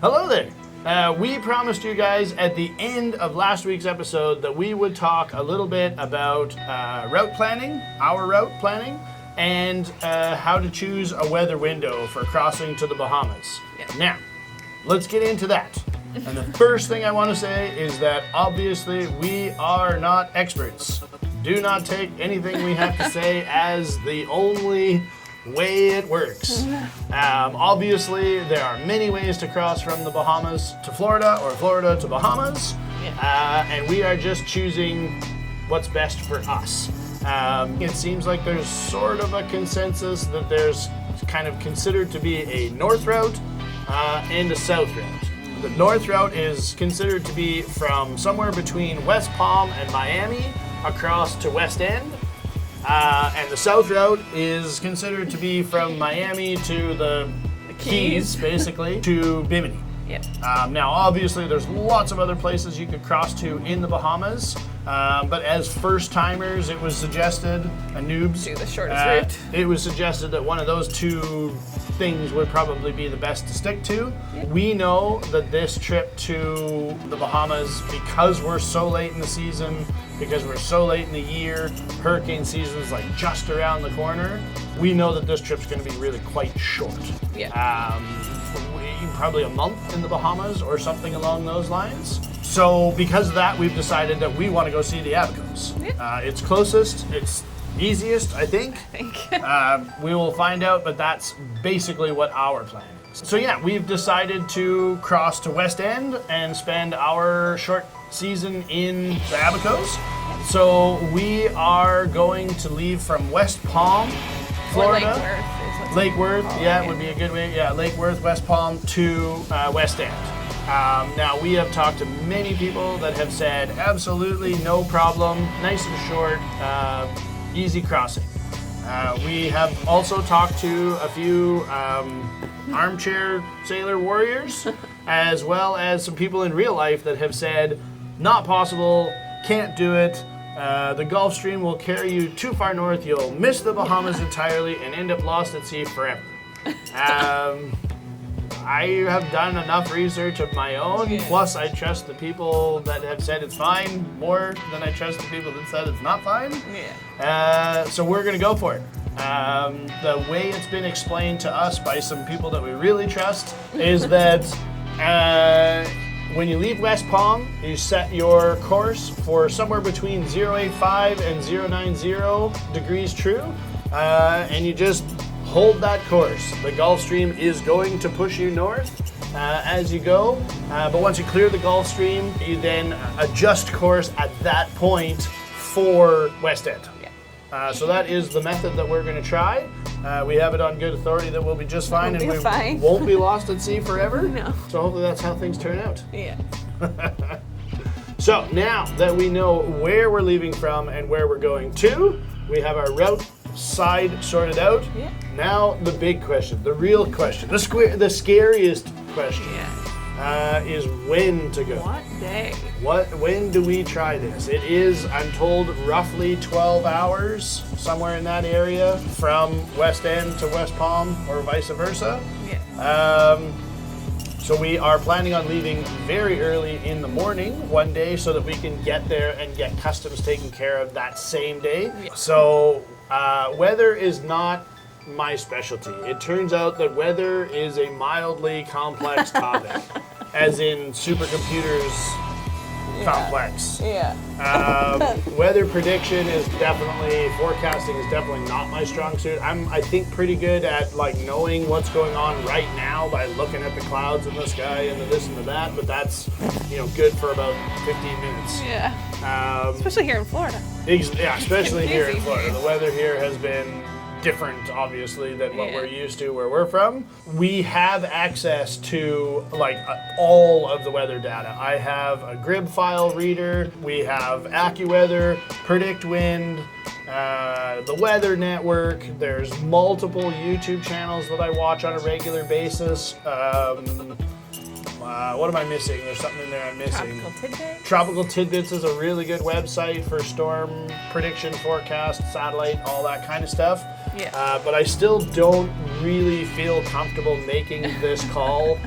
Hello there. We promised you guys at the end of last week's episode that we would talk a little bit about route planning, and how to choose a weather window for crossing to the Bahamas. Yeah. Now, let's get into that. And the first thing I want to say is that obviously we are not experts. Do not take anything we have to say as the only way it works. Obviously, there are many ways to cross from the Bahamas to Florida or Florida to Bahamas, and we are just choosing what's best for us. It seems like there's sort of a consensus that there's kind of considered to be a north route and a south route. The north route is considered to be from somewhere between West Palm and Miami across to West End. And the south route is considered to be from Miami to the Keys, basically, to Bimini. Yep. Now, obviously, there's lots of other places you could cross to in the Bahamas, but as first-timers, it was suggested, noobs, Do the shortest route. it was suggested that one of those two things would probably be the best to stick to. Yep. We know that this trip to the Bahamas, because we're so late in the season, because we're so late in the year, hurricane season is like just around the corner, we know that this trip's going to be really quite short. Yeah. Probably a month in the Bahamas or something along those lines. So because of that, we've decided that we want to go see the Abacos. Yeah. It's closest, it's easiest, I think. We will find out, but that's basically what our plan is. So yeah, we've decided to cross to West End and spend our short season in the Abacos. So we are going to leave from West Palm, Florida. Or Lake Worth, would be a good way. Yeah, Lake Worth, West Palm to West End. Now, we have talked to many people that have said absolutely no problem, nice and short, easy crossing. We have also talked to a few armchair sailor warriors, as well as some people in real life that have said, not possible, can't do it. The Gulf Stream will carry you too far north, you'll miss the Bahamas entirely and end up lost at sea forever. I have done enough research of my own, plus I trust the people that have said it's fine more than I trust the people that said it's not fine. So we're gonna go for it. The way it's been explained to us by some people that we really trust is that when you leave West Palm, you set your course for somewhere between 085 and 090 degrees true, and you just hold that course. The Gulf Stream is going to push you north as you go, but once you clear the Gulf Stream, you then adjust course at that point for West End. So that is the method that we're going to try. We have it on good authority that we'll be just fine, and we won't be lost at sea forever. No. So hopefully that's how things turn out. Yeah. So now that we know where we're leaving from and where we're going to, we have our route side sorted out. Yeah. Now the big question, the real question, the scariest question is when to go. What day? When do we try this? It is, I'm told, roughly 12 hours, somewhere in that area, from West End to West Palm or vice versa. Yeah. So we are planning on leaving very early in the morning one day so that we can get there and get customs taken care of that same day. Yeah. So weather is not my specialty. It turns out that weather is a mildly complex topic, as in supercomputers complex. Weather prediction is definitely, forecasting is definitely not my strong suit. I'm, I think, pretty good at like knowing what's going on right now by looking at the clouds in the sky and the this and the that, but that's, good for about 15 minutes. Yeah. Especially here in Florida. Especially here in Florida. The weather here has been different, obviously, than what we're used to where we're from. We have access to all of the weather data. I have a Grib file reader. We have AccuWeather, Predict Wind, the Weather Network. There's multiple YouTube channels that I watch on a regular basis. What am I missing? There's something in there I'm missing. Tropical Tidbits? Tropical Tidbits is a really good website for storm prediction, forecast, satellite, all that kind of stuff. Yeah. But I still don't really feel comfortable making this call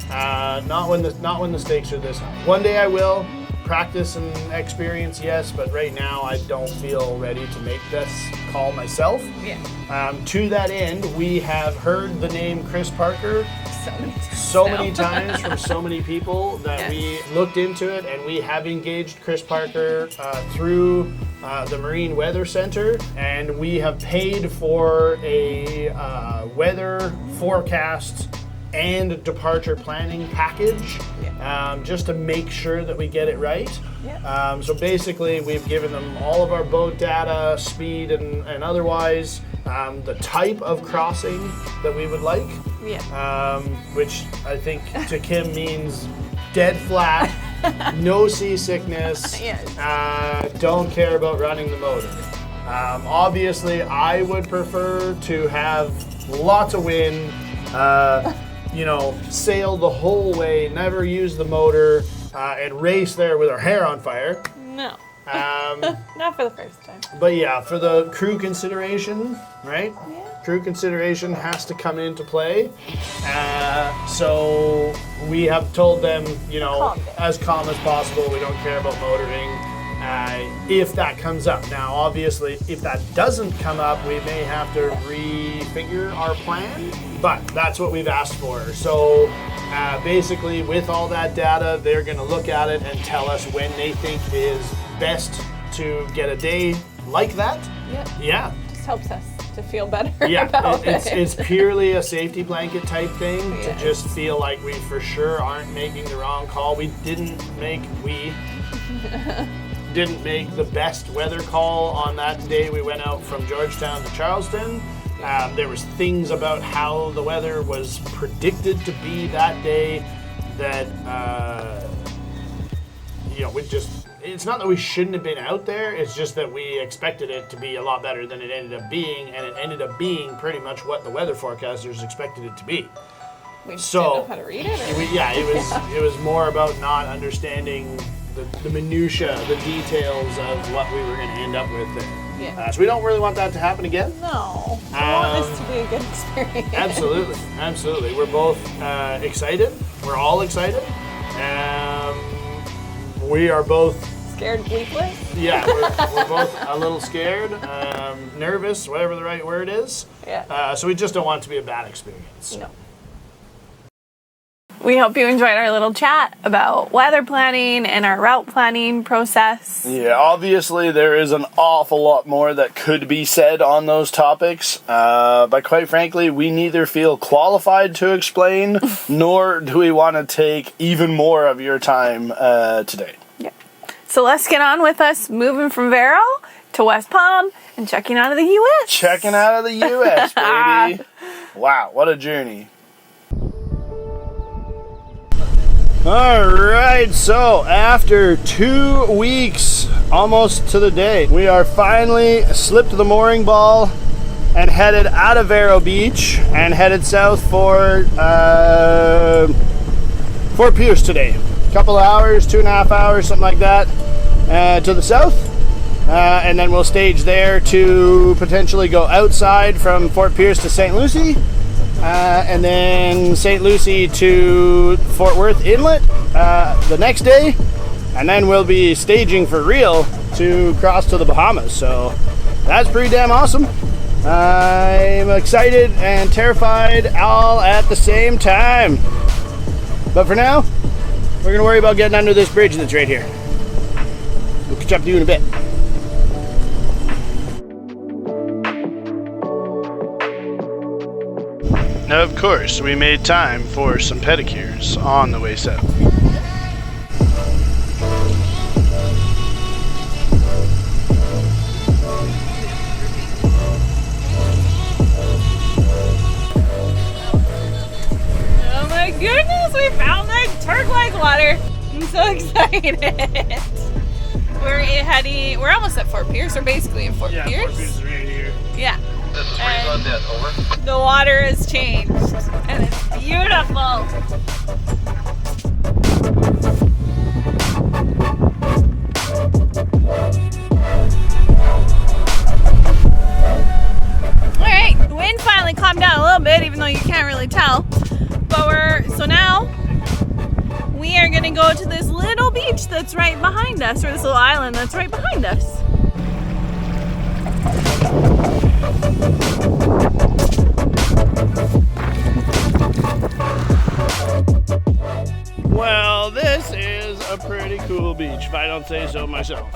Not when the stakes are this high. One day I will. Practice and experience, yes, but right now I don't feel ready to make this call myself. Yeah. To that end, we have heard the name Chris Parker So many times from so many people that we looked into it, and we have engaged Chris Parker through the Marine Weather Center, and we have paid for a weather forecast and departure planning package, just to make sure that we get it right. So basically, we've given them all of our boat data, speed and otherwise, the type of crossing that we would like, which I think to Kim means dead flat, no seasickness, don't care about running the motor. Obviously, I would prefer to have lots of wind, sail the whole way, never use the motor, and race there with our hair on fire. No. Not for the first time. But yeah, for the crew consideration, right? Yeah. Crew consideration has to come into play. So we have told them, as calm as possible, we don't care about motoring. If that comes up. Now, obviously, if that doesn't come up, we may have to refigure our plan, but that's what we've asked for. So basically, with all that data, they're going to look at it and tell us when they think is best to get a day like that. Yeah. Just helps us to feel better about it. It's purely a safety blanket type thing to just feel like we for sure aren't making the wrong call. We didn't make the best weather call on that day we went out from Georgetown to Charleston. There was things about how the weather was predicted to be that day that, it's not that we shouldn't have been out there, it's just that we expected it to be a lot better than it ended up being, and it ended up being pretty much what the weather forecasters expected it to be. We didn't know how to read it? It was more about not understanding the minutia, the details of what we were going to end up with there. So we don't really want that to happen again. No. We want this to be a good experience. Absolutely. We're both excited. We're all excited. We are both scared bleepless. Yeah, we're both a little scared, nervous, whatever the right word is. So we just don't want it to be a bad experience. No. We hope you enjoyed our little chat about weather planning and our route planning process. Yeah, obviously there is an awful lot more that could be said on those topics, but quite frankly, we neither feel qualified to explain, nor do we want to take even more of your time today. Yeah. So let's get on with us moving from Vero to West Palm and checking out of the U.S. Checking out of the U.S., baby. Wow, what a journey. Alright, so after 2 weeks, almost to the day, we are finally slipped the mooring ball and headed out of Vero Beach and headed south for Fort Pierce today. A couple of hours, 2.5 hours, something like that, to the south. And then we'll stage there to potentially go outside from Fort Pierce to St. Lucie. And then St. Lucie to Fort Worth Inlet the next day, and then we'll be staging for real to cross to the Bahamas. So that's pretty damn awesome. I'm excited and terrified all at the same time. But for now, we're gonna worry about getting under this bridge that's right here. We'll catch up to you in a bit. Now, of course, we made time for some pedicures on the way south. Oh my goodness, we found the turquoise water. I'm so excited. We're almost at Fort Pierce. We're basically in Fort Pierce. Fort Pierce is right here. Yeah. And over. The water has changed, and it's beautiful. Alright, the wind finally calmed down a little bit, even though you can't really tell. But so now gonna go to this little beach that's right behind us, or this little island that's right behind us. Well, this is a pretty cool beach, if I don't say so myself.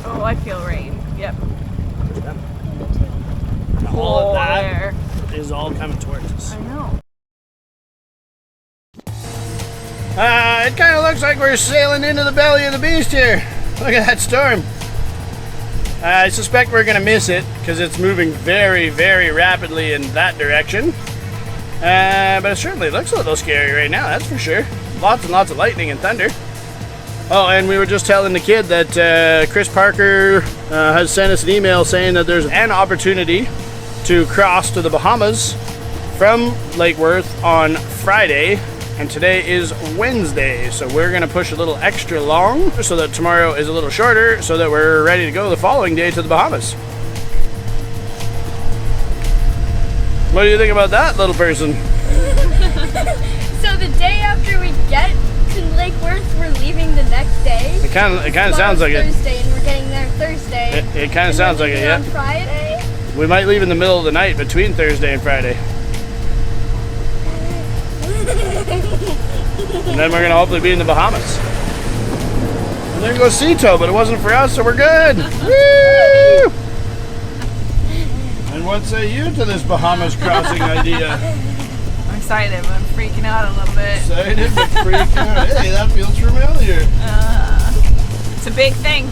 Oh, I feel rain. Yep. All of that there. is all coming towards us. I know. It kind of looks like we're sailing into the belly of the beast here. Look at that storm. I suspect we're going to miss it because it's moving very, very rapidly in that direction. But it certainly looks a little scary right now, that's for sure. Lots and lots of lightning and thunder. Oh, and we were just telling the kid that Chris Parker has sent us an email saying that there's an opportunity to cross to the Bahamas from Lake Worth on Friday, and today is Wednesday, so we're going to push a little extra long so that tomorrow is a little shorter so that we're ready to go the following day to the Bahamas. What do you think about that, little person? So the day after we get to Lake Worth, we're leaving the next day. It kind of sounds like it. Thursday, and we're getting there Thursday. It kind of sounds like it, yeah. On Friday. We might leave in the middle of the night between Thursday and Friday. And then we're gonna hopefully be in the Bahamas. And there goes Cito, but it wasn't for us, so we're good. Woo! And what say you to this Bahamas crossing idea? I'm excited, but I'm freaking out a little bit. Excited but freaking out. Hey, that feels familiar. It's a big thing.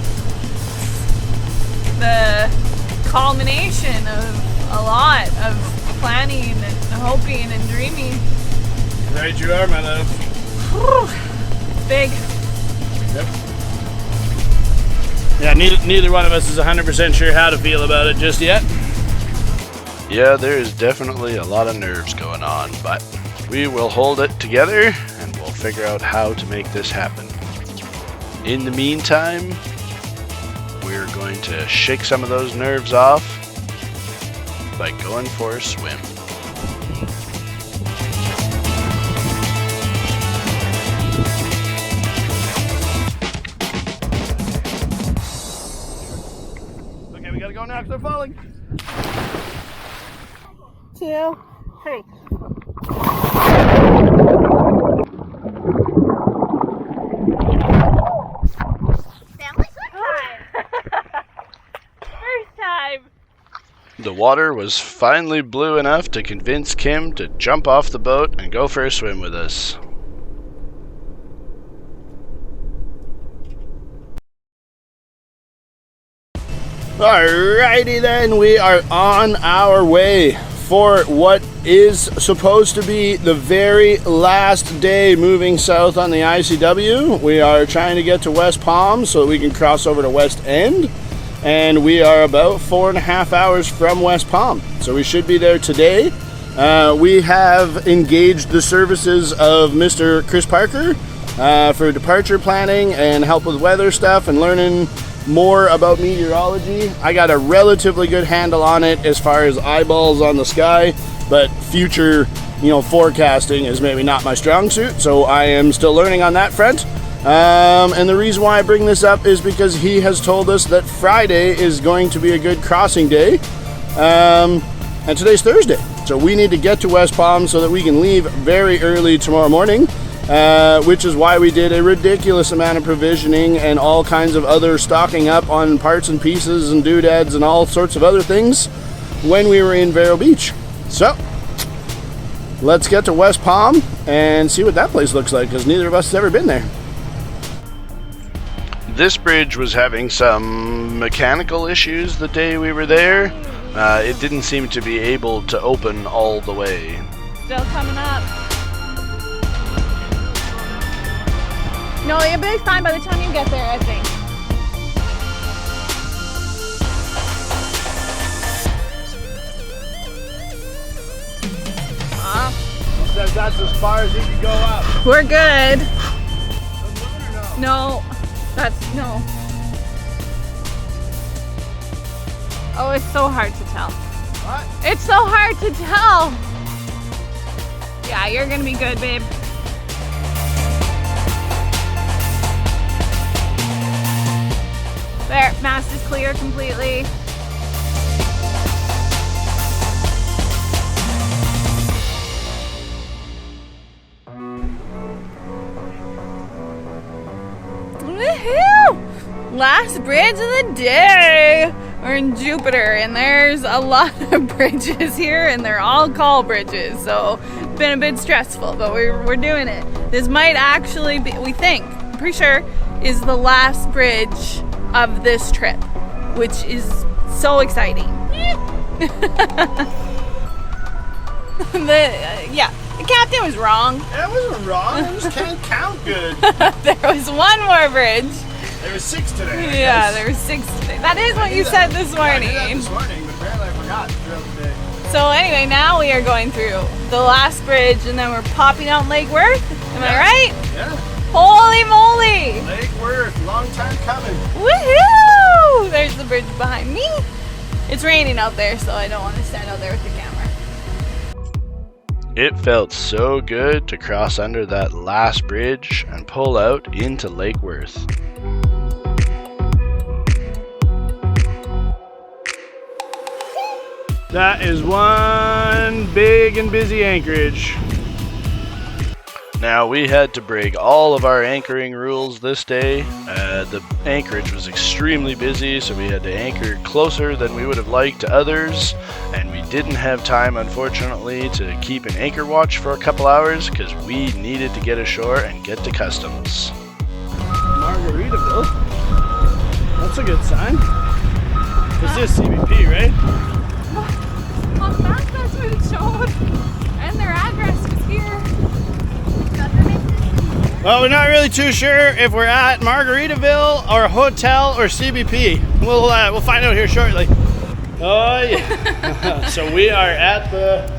The culmination of a lot of planning and hoping and dreaming. Right you are, my love. Big. Yep. Yeah, neither one of us is 100% sure how to feel about it just yet. Yeah, there is definitely a lot of nerves going on, but we will hold it together and we'll figure out how to make this happen. In the meantime, we're going to shake some of those nerves off by going for a swim. Okay, we gotta go now because they're falling. 2, 3. The water was finally blue enough to convince Kim to jump off the boat and go for a swim with us. Alrighty then, we are on our way for what is supposed to be the very last day moving south on the ICW. We are trying to get to West Palm so that we can cross over to West End. And we are about 4.5 hours from West Palm. So we should be there today. We have engaged the services of Mr. Chris Parker for departure planning and help with weather stuff and learning more about meteorology. I got a relatively good handle on it as far as eyeballs on the sky, but future, forecasting is maybe not my strong suit. So I am still learning on that front. And the reason why I bring this up is because he has told us that Friday is going to be a good crossing day, and today's Thursday. So we need to get to West Palm so that we can leave very early tomorrow morning, which is why we did a ridiculous amount of provisioning and all kinds of other stocking up on parts and pieces and doodads and all sorts of other things when we were in Vero Beach. So let's get to West Palm and see what that place looks like, because neither of us has ever been there. This bridge was having some mechanical issues the day we were there. It didn't seem to be able to open all the way. Still coming up. No, you'll be fine by the time you get there, I think. He says that's as far as he can go up. We're good. No, no. Oh, it's so hard to tell. What? It's so hard to tell. Yeah, you're gonna be good, babe. There, mast is clear completely. Woohoo! Last bridge of the day. We're in Jupiter, and there's a lot of bridges here, and they're all call bridges, so it's been a bit stressful, but we're doing it. This might actually be, we think, I'm pretty sure, is the last bridge of this trip, which is so exciting. The captain was wrong. That wasn't wrong. I just can't count good. There was one more bridge. There was 6 today. Yeah, there were 6 today. That is what you said this morning. Yeah, I did that this morning, but apparently I forgot throughout the day. So anyway, now we are going through the last bridge, and then we're popping out Lake Worth. Am I right? Yeah. Holy moly! Lake Worth, long time coming. Woohoo! There's the bridge behind me. It's raining out there, so I don't want to stand out there with the camera. It felt so good to cross under that last bridge and pull out into Lake Worth. That is one big and busy anchorage. Now, we had to break all of our anchoring rules this day. The anchorage was extremely busy, so we had to anchor closer than we would have liked to others, and we didn't have time, unfortunately, to keep an anchor watch for a couple hours because we needed to get ashore and get to customs. Margaritaville. That's a good sign. This is CBP, right? On the map, that's what it showed. And their address was here. Well, we're not really too sure if we're at Margaritaville or a hotel or CBP. We'll find out here shortly. Oh yeah. So we are at the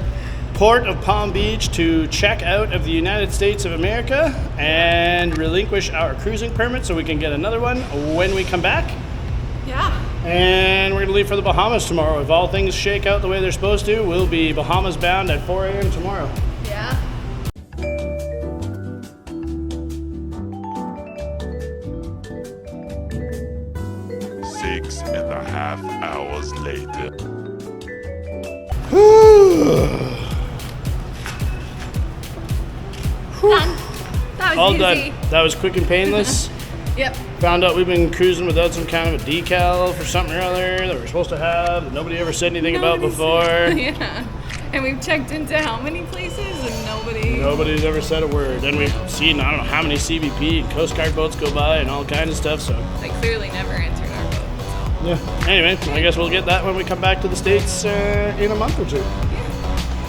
port of Palm Beach to check out of the United States of America and relinquish our cruising permit so we can get another one when we come back. Yeah. And we're gonna leave for the Bahamas tomorrow. If all things shake out the way they're supposed to, we'll be Bahamas bound at 4 a.m. tomorrow. Yeah. Six and a half hours later. Done. That was All easy. done. That was quick and painless. Yep. Found out we've been cruising without some kind of a decal for something or other that we're supposed to have that nobody ever said anything about before. Yeah. And we've checked into how many places and Nobody's ever said a word. And we've seen, I don't know how many CBP and Coast Guard boats go by and all kinds of stuff, so. They clearly never entered our boat. So. Yeah. Anyway, I guess we'll get that when we come back to the States in a month or two.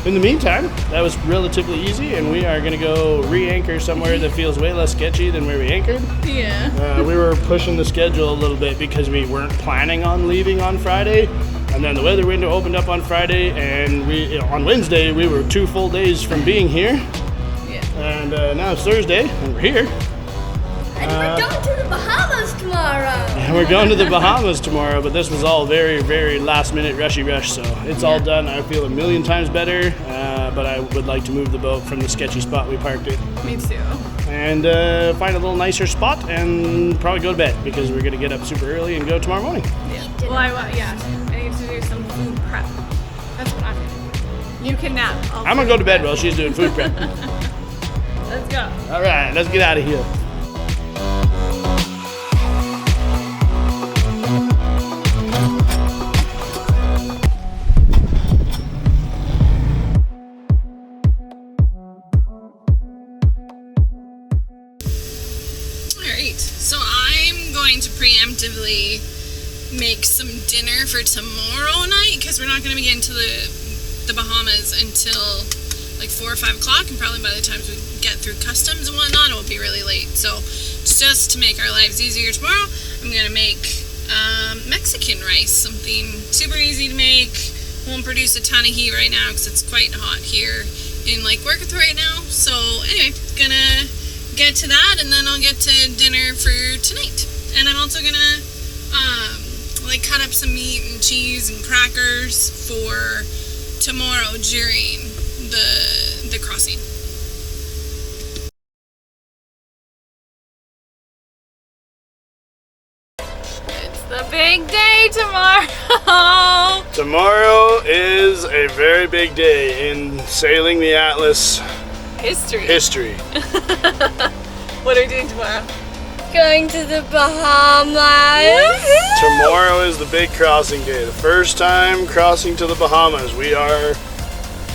In the meantime, that was relatively easy, and we are going to go re-anchor somewhere that feels way less sketchy than where we anchored. Yeah. We were pushing the schedule a little bit because we weren't planning on leaving on Friday, and then the weather window opened up on Friday, and on Wednesday we were 2 full days from being here. Yeah. And now it's Thursday, and we're here. And we're going to the Bahamas tomorrow. And we're going to the Bahamas tomorrow, but this was all very, very last minute rushy rush, so it's all done. I feel a million times better, but I would like to move the boat from the sketchy spot we parked it. Me too. And find a little nicer spot and probably go to bed because we're going to get up super early and go tomorrow morning. Yeah. Well, I need to do some food prep. That's what I'm going to do. You can nap. I'm going to go to bed while she's doing food prep. Let's go. All right, let's get out of here. So I'm going to preemptively make some dinner for tomorrow night because we're not going to be getting to the Bahamas until like 4 or 5 o'clock, and probably by the time we get through customs and whatnot, it will be really late. So just to make our lives easier tomorrow, I'm gonna make Mexican rice, something super easy to make. Won't produce a ton of heat right now because it's quite hot here in Lake Worth right now. So anyway, gonna get to that, and then I'll get to dinner for tonight. And I'm also gonna like cut up some meat and cheese and crackers for tomorrow during the crossing. It's the big day tomorrow. Tomorrow is a very big day in sailing the Atlas history. What are we doing tomorrow? Going to the Bahamas. Tomorrow is the big crossing day. The first time crossing to the Bahamas. We are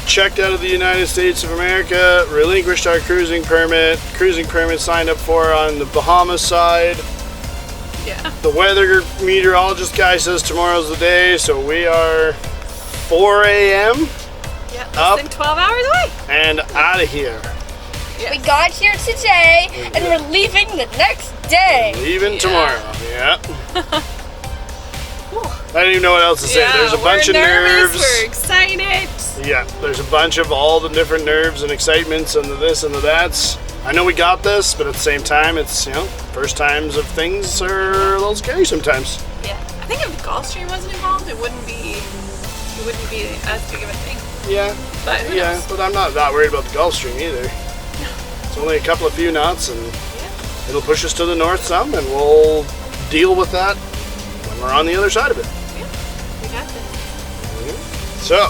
checked out of the United States of America, relinquished our cruising permit signed up for on the Bahamas side. Yeah. The weather meteorologist guy says tomorrow's the day, so we are 4 a.m. Yeah, up less than 12 hours away. and out of here. Yes. We got here today, and we're leaving the next day. Leaving tomorrow. Yeah. I don't even know what else to say. Yeah, There's a bunch of nervous, nerves. We're excited. Yeah, there's a bunch of all the different nerves and excitements and the this and the that's. I know we got this, but at the same time, it's, first times of things are a little scary sometimes. Yeah. I think if the Gulfstream wasn't involved, it wouldn't be as big of a thing. Yeah, But who knows? but I'm not that worried about the Gulfstream either. It's only a couple of few knots, and it'll push us to the north some, and we'll deal with that when we're on the other side of it. We got this. So,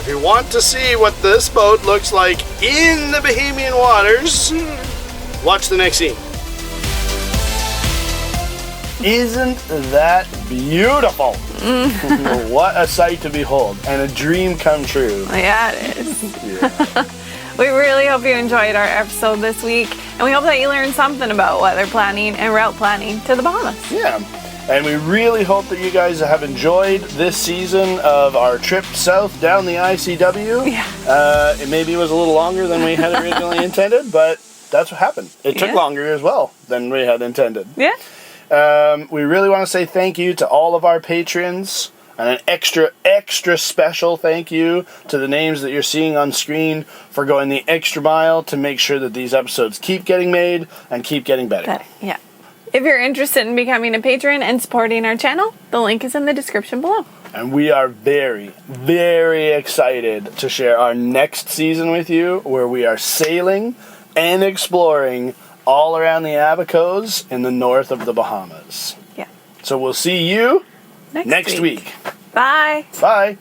if you want to see what this boat looks like in the Bahamian waters, watch the next scene. Isn't that beautiful? What a sight to behold, and a dream come true. Yeah, it is. We really hope you enjoyed our episode this week, and we hope that you learned something about weather planning and route planning to the Bahamas. Yeah, and we really hope that you guys have enjoyed this season of our trip south down the ICW. Yeah. It maybe was a little longer than we had originally intended, but that's what happened. It took longer as well than we had intended. Yeah. We really want to say thank you to all of our patrons, and an extra special thank you to the names that you're seeing on screen for going the extra mile to make sure that these episodes keep getting made and keep getting better. Yeah. If you're interested in becoming a patron and supporting our channel, the link is in the description below. And we are very, very excited to share our next season with you, where we are sailing and exploring all around the Abacos in the north of the Bahamas. Yeah. So we'll see you next week. Bye. Bye.